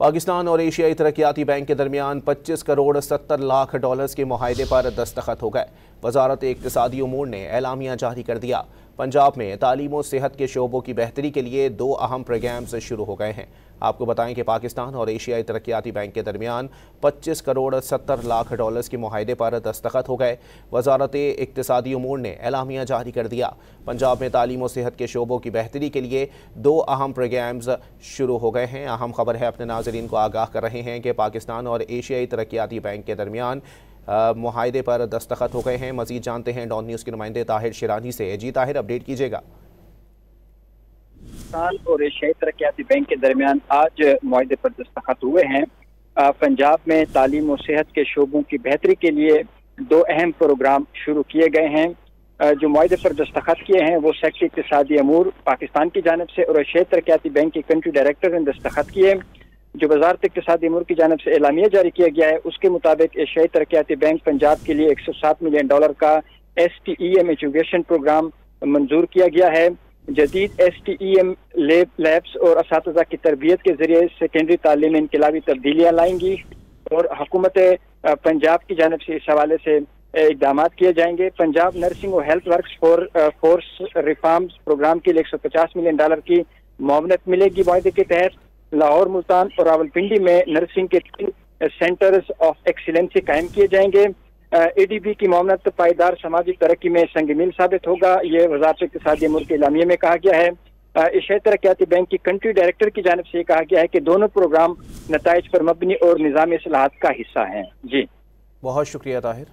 पाकिस्तान और एशियाई तरक्याती बैंक के दरमियान 25 करोड़ 70 लाख डॉलर्स के मुआहदे पर दस्तखत हो गए। वजारत इक्तिसादी उमूर ने एलामिया जारी कर दिया। पंजाब में तालीम और सेहत के शोबों की बेहतरी के लिए 2 अहम प्रोग्राम्स शुरू हो गए हैं। आपको बताएं कि पाकिस्तान और एशियाई तरक्याती बैंक के दरमियान 25 करोड़ 70 लाख डॉलर्स के मुआहदे पर दस्तखत हो गए। वजारत इक्तिसादी उमूर ने एलामिया जारी कर दिया। पंजाब में तालीम और सेहत के शोबों की बेहतरी के लिए 2 अहम प्रोग्राम्स शुरू हो गए हैं। अहम खबर है, अपने नाज़रीन को आगाह कर रहे हैं कि पाकिस्तान और एशियाई तरक्याती बैंक के दरमियान मुआहदे पर दस्तखत हो गए हैं। मजीद जानते हैं डॉन न्यूज़ के नुमाइंदे ताहिर शिरानी से। जी ताहिर, अपडेट कीजिएगा। पाकिस्तान और एशियाई तरक्याती बैंक के दरमियान आज मुआहदे पर दस्तखत हुए हैं। पंजाब में तालीम और सेहत के शोबों की बेहतरी के लिए 2 अहम प्रोग्राम शुरू किए गए हैं। जो मुआहदे पर दस्तखत किए हैं वो सेक्रेटरी इक्तिसादी अमूर पाकिस्तान की जानिब से और एशियाई तरक्याती बैंक के कंट्री डायरेक्टर ने दस्तखत किए। जो वजारत इक्तिसादी अमूर की जानिब से एलामिया जारी किया गया है उसके मुताबिक एशियाई तरक्याती बैंक पंजाब के लिए $107 मिलियन का STEM एजुकेशन प्रोग्राम मंजूर किया गया है। जदीद STEM लैब्स और असातिज़ा की तरबियत के जरिए सेकेंडरी तालीम में इनकलाबी तब्दीलियाँ लाएंगी और हुकूमत पंजाब की जानिब से इस हवाले से इक़दाम किए जाएंगे। पंजाब नर्सिंग और health works force reforms programme के लिए $150 मिलियन की मुआवनत मिलेगी। मुआहदे के तहत लाहौर, मुल्तान और रावलपिंडी में नर्सिंग के 3 सेंटर्स ऑफ एक्सीलेंसी कायम किए जाएंगे। ADB की मुआवनत पायदार समाजी तरक्की में संग-मील साबित होगा। ये वजारत इक्तिसादी अमूर के एलामिया में कहा गया है। एशियाई तरक्याती बैंक की कंट्री डायरेक्टर की जानिब से कहा गया है कि दोनों प्रोग्राम नताइज पर मबनी और निज़ामी इस्लाहात का हिस्सा हैं। जी बहुत शुक्रिया ताहिर।